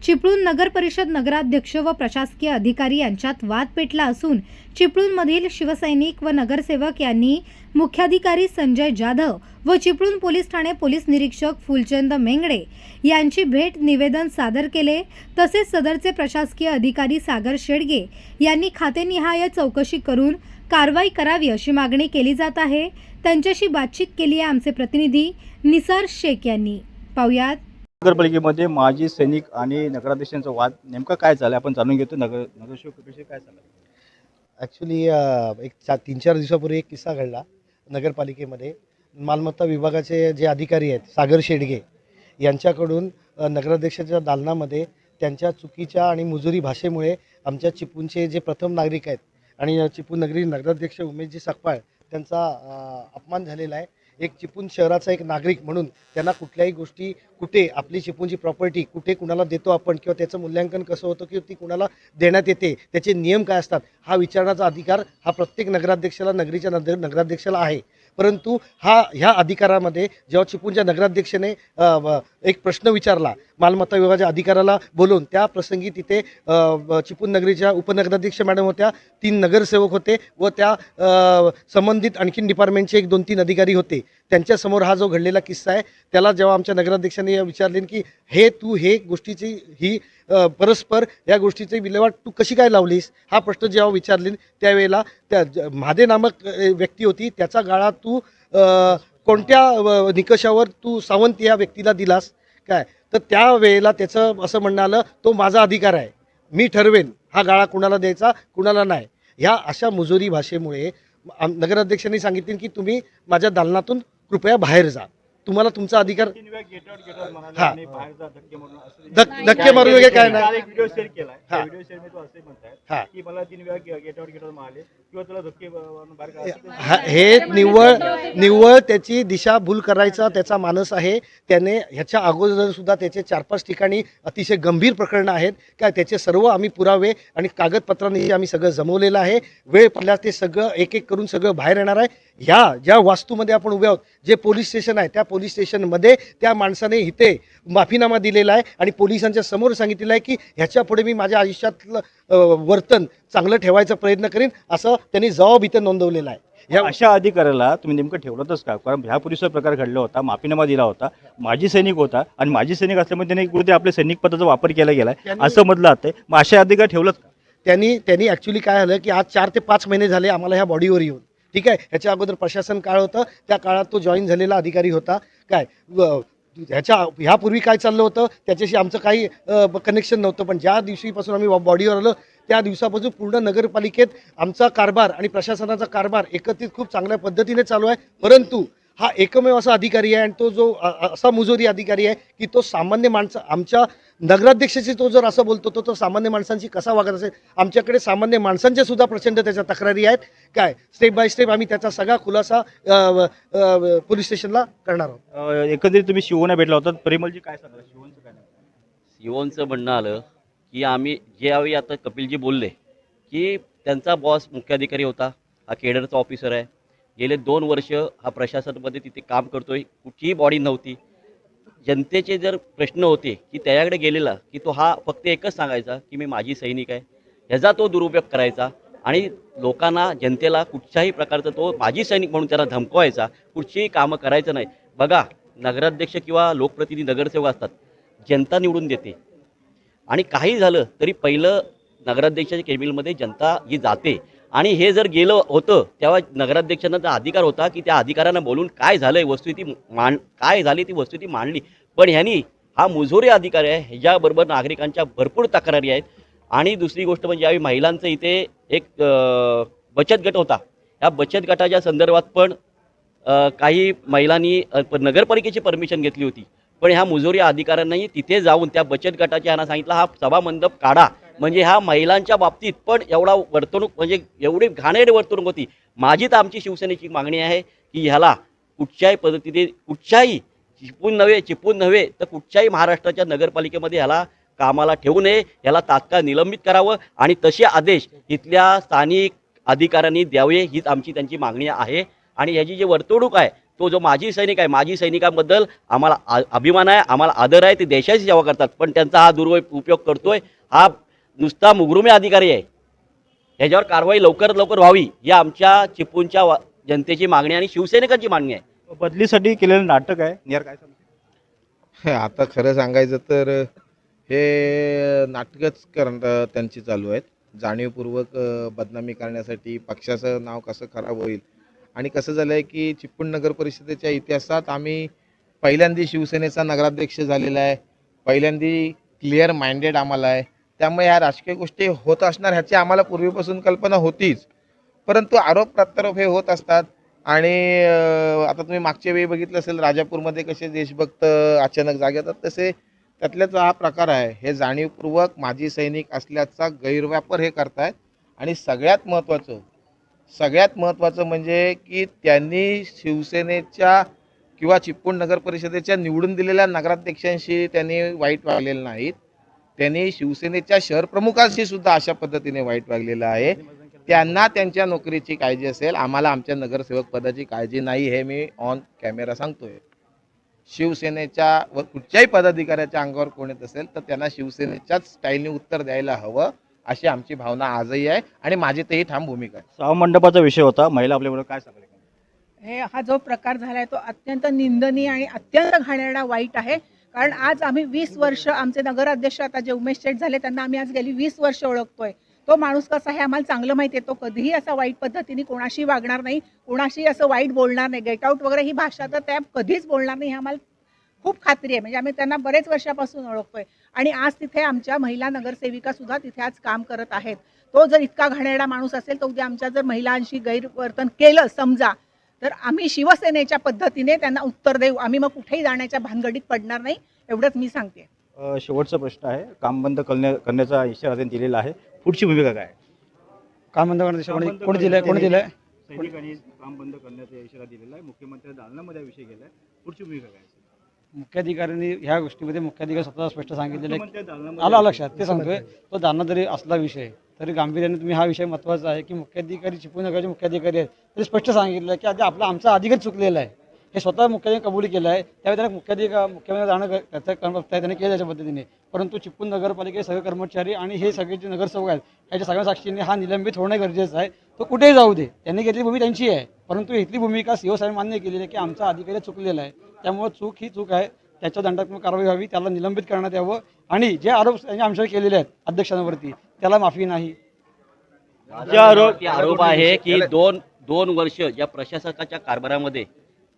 चिपळूण नगर परिषद नगराध्यक्ष व प्रशासकीय अधिकारी यांच्यात वाद पेटला असून चिपळूणमधील शिवसैनिक व नगरसेवक यांनी मुख्याधिकारी संजय जाधव व चिपळूण पोलीस ठाणे पोलीस निरीक्षक फुलचंद मेंगडे यांची भेट निवेदन सादर केले। तसेच सदरचे प्रशासकीय अधिकारी सागर शेडगे यांनी खातेनिहाय चौकशी करून कारवाई करावी अशी मागणी केली जात आहे। त्यांच्याशी बातचीत केली आहे आमचे प्रतिनिधी निसार शेख यांनी। पाहुयात। नगरपालिकेमध्ये माजी सैनिक आणि नगराध्यक्षांचा वाद नेमका काय झाला आपण जाणून घेतो। नगरसेवकांविषयी काय झालं? ॲक्च्युली एक 3-4 दिवसापूर्वी एक किस्सा घडला नगरपालिकेमध्ये। मालमत्ता विभागाचे जे अधिकारी आहेत सागर शेडगे यांच्याकडून नगराध्यक्षाच्या दालनामध्ये त्यांच्या चुकीच्या आणि मुजुरी भाषेमुळे आमच्या चिपळूणचे जे प्रथम नागरिक आहेत आणि चिपळूण नगरी नगराध्यक्ष उमेशजी सकपाळ त्यांचा अपमान झालेला आहे। एक चिपळूण शहराचा एक नागरिक म्हणून त्यांना कुठल्याही गोष्टी कुठे आपली चिपळूणची प्रॉपर्टी कुठे कुणाला देतो आपण किंवा त्याचं मूल्यांकन कसं होतं किंवा ती कुणाला देण्यात येते त्याचे नियम काय असतात हा विचारण्याचा अधिकार हा प्रत्येक नगराध्यक्षाला नगरीच्या नगराध्यक्षाला आहे। परंतु ह्या अधिकारामध्ये जेव्हा चिपळूणच्या नगराध्यक्षाने एक प्रश्न विचारला मालमत्ता विभागाच्या अधिकाऱ्याला बोलून त्या प्रसंगी तिथे चिपळूण नगरीच्या उपनगराध्यक्ष मॅडम होत्या, 3 नगरसेवक होते व त्या संबंधित आणखीन डिपार्टमेंटचे 1-2-3 अधिकारी होते। त्यांच्यासमोर हा जो घडलेला किस्सा आहे त्याला जेव्हा आमच्या नगराध्यक्षांनी विचारले की हे गोष्टीची ही परस्पर या गोष्टीची विल्हेवाट तू कशी काय लावलीस हा प्रश्न जेव्हा विचारले त्यावेळेला त्या म्हादे नामक व्यक्ती होती त्याचा गाळा तू कोणत्या निकषावर तू सावंत या व्यक्तीला दिलास काय तर त्यावेळेला त्याचं असं म्हणणं आलं तो माझा अधिकार आहे, मी ठरवेन हा गाळा कुणाला द्यायचा कुणाला नाही। ह्या अशा मुजोरी भाषेमुळे नगराध्यक्षांनी सांगितले की तुम्ही माझ्या दालनातून कृपया बाहेर जा, तुम्हाला तुमचा अधिकार धक्के मारू वगैरे काय नाही। व्हिडिओ शेअर केलाय, व्हिडिओ शेअर मध्ये तो असे म्हणतात की मला 3 वेळा गेट आउट म्हणाले किंवा तुला धक्के बाहेर हे निव्वळ त्याची दिशाभूल करायचा त्याचा मानस आहे। त्याने ह्याच्या अगोदर सुद्धा त्याचे 4-5 ठिकाणी अतिशय गंभीर प्रकरणं आहेत काय त्याचे सर्व आम्ही पुरावे आणि कागदपत्रांनी आम्ही सगळं जमवलेलं आहे। वेळ पडल्यास ते सगळं एक करून सगळं बाहेर येणार आहे। ज्या वास्तूमध्ये आपण उभे आहोत जे पोलीस स्टेशन आहे त्या पोलीस स्टेशनमध्ये त्या माणसाने इथे माफीनामा दिलेला आहे आणि पोलिसांच्या समोर सांगितलेलं आहे की ह्याच्या पुढे मी माझ्या आयुष्यातलं वर्तन चांगलं ठेवायचा प्रयत्न करीन असं त्यांनी जबाब इथं नोंदवलेला आहे। ह्या अशा अधिकाऱ्याला तुम्ही नेमकं ठेवलंच का? कारण ह्यापूर्वीचा प्रकार घडला होता, माफीनामा दिला होता, माजी सैनिक होता आणि माजी सैनिक असल्यामुळे त्यांनी कुठे आपल्या सैनिक पदाचा वापर केला गेला असं म्हटलं जातंय। मग अशा अधिकारी ठेवलंच का? त्यांनी ॲक्च्युली काय झालं की आज 4 ते 5 महिने झाले आम्हाला ह्या बॉडीवर येऊन, ठीक आहे। ह्याच्या अगोदर प्रशासन काळ होतं त्या काळात तो जॉईन झालेला अधिकारी होता काय ह्यापूर्वी काय चाललं होतं त्याच्याशी आमचं काही कनेक्शन नव्हतं। पण ज्या दिवशीपासून आम्ही बॉडीवर आलो त्या दिवसापासून पूर्ण नगरपालिकेत आमचा कारभार आणि प्रशासनाचा कारभार एकत्रित खूप चांगल्या पद्धतीने चालू आहे। परंतु हा एकमेव असा अधिकारी आहे आणि तो जो असा मुजोरी अधिकारी आहे की तो सामान्य माणसं आमच्या नगराध्यक्षाची तो जर असं बोलतो तो सामान्य माणसांची कसा वागत असेल। आमच्याकडे सामान्य माणसांच्या सुद्धा प्रचंड त्याच्या तक्रारी आहेत काय स्टेप बाय स्टेप आम्ही त्याचा सगळा खुलासा पोलीस स्टेशनला करणार आहोत। एकंदरीत तुम्ही शिवोना भेटला होता, परिमलजी काय सांगा शिवोनचं काय? शिवोनचं म्हणणं आलं की आम्ही ज्यावेळी आता कपिलजी बोलले की त्यांचा बॉस मुख्याधिकारी होता, हा केडरचा ऑफिसर आहे, गेले 2 वर्ष हा प्रशासनामध्ये तिथे काम करतोय, कुठलीही बॉडी नव्हती। जनतेचे जर प्रश्न होते की त्याच्याकडे गेलेला की तो हा फक्त एकच सांगायचा की मी माजी सैनिक आहे, ह्याचा तो दुरुपयोग करायचा आणि लोकांना जनतेला कुठच्याही प्रकारचा तो माजी सैनिक म्हणून त्यांना धमकवायचा, कुठचीही कामं करायचं नाही। बघा नगराध्यक्ष किंवा लोकप्रतिनिधी नगरसेवक असतात, जनता निवडून देते आणि काही झालं तरी पहिलं नगराध्यक्षाच्या केबिनमध्ये जनता ही जाते आणि हे जर गेलं होतं तेव्हा नगराध्यक्षांचा अधिकार होता की त्या अधिकाऱ्यांना बोलून काय झालंय वस्तुस्थिती काय झाली ती वस्तुस्थिती मांडली। पण ह्यांनी हा मुजोरी अधिकारी आहे, ह्याच्याबरोबर नागरिकांच्या भरपूर तक्रारी आहेत। आणि दुसरी गोष्ट म्हणजे यावेळी महिलांचं इथे एक बचत गट होता, या बचत गटाच्या संदर्भात पण काही महिलांनी नगरपालिकेची परमिशन घेतली होती, पण ह्या मुजोरी अधिकाऱ्यांनाही तिथे जाऊन त्या बचत गटाच्या ह्यांना सांगितलं हा सभा मंडप काढा, म्हणजे ह्या महिलांच्या बाबतीत पण एवढा वर्तणूक म्हणजे एवढी घाणेरडी वर्तणूक होती। माझी तर आमची शिवसेनेची मागणी आहे की ह्याला कुठच्याही पद्धतीने कुठच्याही चिपळूण नव्हे तर कुठच्याही महाराष्ट्राच्या नगरपालिकेमध्ये ह्याला कामाला ठेवू नये, ह्याला तात्काळ निलंबित करावं आणि तसे आदेश इथल्या स्थानिक अधिकाऱ्यांनी द्यावे हीच आमची त्यांची मागणी आहे। आणि ह्याची जी वर्तणूक आहे तो जो माजी सैनिक आहे, माजी सैनिकांबद्दल आम्हाला अभिमान आहे, आम्हाला आदर आहे, ते देशाची सेवा करतात, पण त्यांचा हा दुरुपयोग करतोय, हा नुसता मुगरुमे अधिकारी आहे. ह्याच्यावर कारवाई लवकरात लवकर व्हावी ही आमच्या चिपळूणच्या जनतेची मागणी आणि शिवसैनिकांची मागणी आहे. बदलीसाठी केलेलं नाटक आहे. नियर काय सांगता? आता खरं सांगायचं तर हे नाटकच त्यांची चालू आहेत. जाणीवपूर्वक बदनामी करण्यासाठी पक्षाचं नाव कसं खराब होईल. आणि कसं झालं आहे की चिपळूण नगर परिषदेच्या इतिहासात आम्ही पहिल्यांदा शिवसेनेचा नगराध्यक्ष झालेला आहे, पहिल्यांदा क्लिअर माइंडेड आम्हाला आहे. त्यामुळे ह्या राजकीय गोष्टी होत असणार ह्याची आम्हाला पूर्वीपासून कल्पना होतीच, परंतु आरोप प्रत्यारोप हे होत असतात. आणि आता तुम्ही मागच्या वेळी बघितलं असेल राजापूरमध्ये कसे देशभक्त अचानक जागे येतात, तसे त्यातल्याच हा प्रकार आहे. हे जाणीवपूर्वक माजी सैनिक असल्याचा गैरवापर हे करतायत. आणि सगळ्यात महत्त्वाचं म्हणजे की त्यांनी शिवसेनेच्या किंवा चिपळूण नगर परिषदेच्या निवडून दिलेल्या नगराध्यक्षांशी त्यांनी वाईट वागलेलं नाहीत, त्यांनी शिवसेनेच्या शहर प्रमुखांशी सुद्धा अशा पद्धतीने वाईट वागलेलं आहे. त्यांना त्यांच्या नोकरीची काळजी असेल, आम्हाला आमच्या नगरसेवक पदाची काळजी नाही, हे मी ऑन कॅमेरा सांगतोय. शिवसेनेच्या व कुठच्याही पदाधिकाऱ्याच्या अंगावर कोण येत असेल तर त्यांना शिवसेनेच्याच स्टाईलने उत्तर द्यायला हवं, अशी आमची भावना आजही आहे आणि माझी तेही ठाम भूमिका आहे. सभामंडपाचा विषय होता. महिला आपल्याबरोबर काय सांगेल? हा जो प्रकार झाला आहे तो अत्यंत निंदनीय आणि अत्यंत घाणेरडा वाईट आहे. कारण आज आम्ही 20 वर्ष आमचे नगराध्यक्ष आता जे उमेश शेठ झाले त्यांना आम्ही आज गेली 20 वर्ष ओळखतोय. तो माणूस कसा आहे आम्हाला चांगलं माहिती आहे. तो कधीही असा वाईट पद्धतीने कोणाशी वागणार नाही, कोणाशी असं वाईट बोलणार नाही, गेट आउट वगैरे ही भाषा तर त्या कधीच बोलणार नाही, हे आम्हाला खूप खात्री आहे. म्हणजे आम्ही त्यांना बरेच वर्षापासून ओळखतोय आणि आज तिथे आमच्या महिला नगरसेविका सुद्धा तिथे आज काम करत आहेत. तो जर इतका घाणेरडा माणूस असेल तर उद्या आमच्या जर महिलांशी गैरवर्तन केलं समजा तर आम्ही शिवसेनेच्या पद्धतीने त्यांना उत्तर देऊ. आम्ही मग कुठेही जाण्याच्या भानगडीत पडणार नाही, एवढंच मी सांगते. शेवटचा प्रश्न आहे. काम बंद करण्याचा इशारा त्यांनी दिलेला आहे. पुढची भूमिका काय? काम बंद करण्याचा कोणी दिलंय? सैनिकांनी काम बंद करण्याचा इशारा दिलेला आहे. मुख्यमंत्री दालनामध्ये विषय गेलाय. पुढची भूमिका काय? मुख्याधिकाऱ्यांनी ह्या गोष्टीमध्ये मुख्याधिकारी स्वतः स्पष्ट सांगितलेलं आहे. मुख्यमंत्री दालनामध्ये आला लक्षात, ते सांगतोय तो दाना जरी असला विषय तरी गांभीर्याने तुम्ही हा विषय महत्त्वाचा आहे की मुख्याधिकारी चिपळूण नगरचे मुख्याधिकारी आहेत, तरी स्पष्ट सांगितलं की आधी आमचा अधिकारी चुकलेला आहे, हे स्वतः मुख्याधिकारी कबुली केलं आहे. त्यावेळी त्यांना मुख्यमंत्री जाणं त्याचा त्यांनी केलं त्याच्या पद्धतीने. परंतु चिपळूण नगरपालिकेचे सगळे कर्मचारी आणि हे सगळे जे नगरसेवक आहेत याच्या सगळ्या साक्षीने हा निलंबित होणं गरजेचं आहे. तो कुठेही जाऊ दे, त्यांनी घेतली भूमिका त्यांची आहे, परंतु इथली भूमिका सीओ साहेब मान्य केलेली आहे की आमचा अधिकारी चुकलेला आहे. त्यामुळे चूक ही चूक आहे, त्याच्या दंडात्मक कारवाई व्हावी, त्याला निलंबित करण्यात यावं आणि जे आरोप त्यांनी आमच्यावर केलेले आहेत अध्यक्षांवरती त्याला माफी नाही. आरोप आहे की दोन वर्ष या प्रशासकाच्या कारभारामध्ये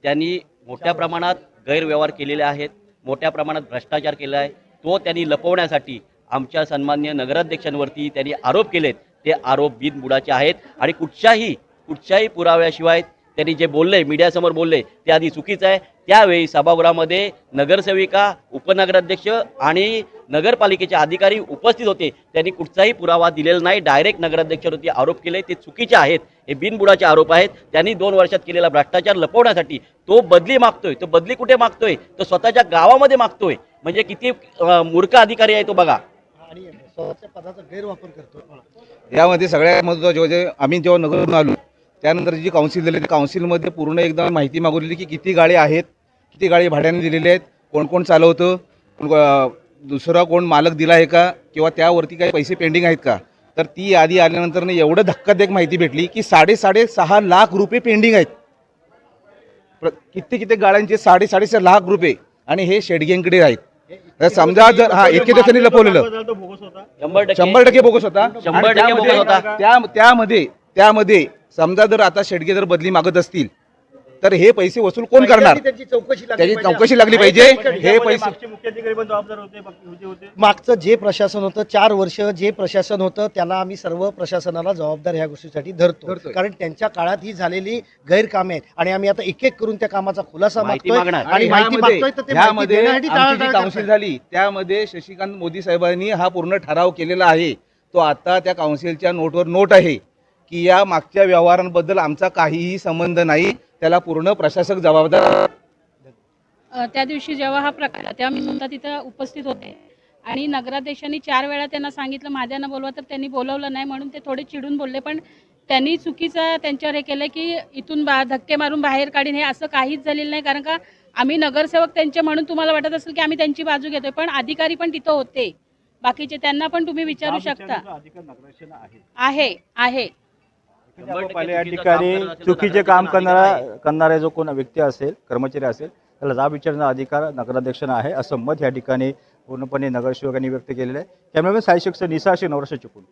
त्यांनी मोठ्या प्रमाणात गैरव्यवहार केलेले आहेत, मोठ्या प्रमाणात भ्रष्टाचार केला आहे. तो त्यांनी लपवण्यासाठी आमच्या सन्माननीय नगराध्यक्षांवरती त्यांनी आरोप केलेत. ते आरोप बिनबुडाचे आहेत आणि कुठच्याही पुराव्याशिवाय त्यांनी जे बोलले, मीडियासमोर बोलले, ते आधी चुकीचं आहे. त्यावेळी सभागृहामध्ये नगरसेविका, उपनगराध्यक्ष आणि नगरपालिकेचे अधिकारी उपस्थित होते. त्यांनी कुठचाही पुरावा दिलेला नाही, डायरेक्ट नगराध्यक्षावरती आरोप केले, ते चुकीचे आहेत, हे बिनबुडाचे आरोप आहेत. त्यांनी 2 वर्षात केलेला भ्रष्टाचार लपवण्यासाठी तो बदली मागतोय. तो बदली कुठे मागतोय? तो स्वतःच्या गावामध्ये मागतोय. म्हणजे किती मूर्ख अधिकारी आहे तो बघा. आणि स्वतःच्या पदाचा गैरवापर करतो. यामध्ये सगळ्यात महत्त्वाचं म्हणजे आम्ही जेव्हा नगरहून आलो त्यानंतर जी काउन्सिल दिली त्या काउन्सिलमध्ये पूर्ण एकदा माहिती मागवलेली की किती गाडी आहेत, किती गाडी भाड्याने दिलेली आहेत, कोण कोण चालवतं, दुसरा कोण मालक दिला आहे का, किंवा त्यावरती काही पैसे पेंडिंग आहेत का. तर ती यादी आल्यानंतर एवढं धक्कादायक माहिती भेटली की 6.5 लाख रुपये पेंडिंग आहेत. किती गाड्यांचे 6.5 लाख रुपये आणि हे शेडगेंकडे आहेत. तर समजा जर एके दिवसांनी लपवलेलं 100% बोगस होता. 100% बोगस होता. त्यामध्ये समजा जर आता शेडगे जर बदली मागत असतील तर हे पैसे वसूल कोण करणार? त्याची चौकशी लागली पाहिजे. हे पैसे मुख्याधिकारी पण जबाबदार होते. मागचं जे प्रशासन होतं 4 वर्ष जे प्रशासन होतं त्याला आम्ही सर्व प्रशासनाला जबाबदार ह्या गोष्टीसाठी धरतो. कारण त्यांच्या काळात ही झालेली गैरकामे आहेत आणि आम्ही आता एक एक करून त्या कामाचा खुलासा मागतोय आणि माहिती मागतोय. तर ते माहिती देण्यासाठी आमची जी काउन्सिल झाली त्यामध्ये शशिकांत मोदी साहेबांनी हा पूर्ण ठराव केलेला आहे. तो आता त्या काउन्सिलच्या नोटवर नोट आहे की या मागच्या व्यवहारांबद्दल आमचा काहीही संबंध नाही, त्याला पूर्ण प्रशासक जबाबदार. त्या दिवशी जेव्हा हा प्रकार तेव्हा मी सुद्धा तिथं उपस्थित होते आणि नगराध्यक्षांनी 4 वेळा त्यांना सांगितलं माझ्यानं बोलवा, तर त्यांनी बोलवलं नाही म्हणून ते थोडे चिडून बोलले. पण त्यांनी चुकीचं त्यांच्यावर हे केलं की इथून धक्के मारून बाहेर काढीन, हे असं काहीच झालेलं नाही. कारण का आम्ही नगरसेवक त्यांचे म्हणून तुम्हाला वाटत असेल की आम्ही त्यांची बाजू घेतोय, पण अधिकारी पण तिथं होते बाकीचे, त्यांना पण तुम्ही विचारू शकता. अधिकार नगराध्यक्षांना आहे. आहे या ठिकाणी चुकीचे काम करणारा जो कोण व्यक्ती असेल, कर्मचारी असेल, त्याला जाब विचारण्याचा अधिकार नगराध्यक्षांना आहे, असं मत या ठिकाणी पूर्णपणे नगरसेवकांनी व्यक्त केलेलं आहे. कॅमेरामॅन साई शिक्षक निसाशी नवराष्ट्र चिपळूण.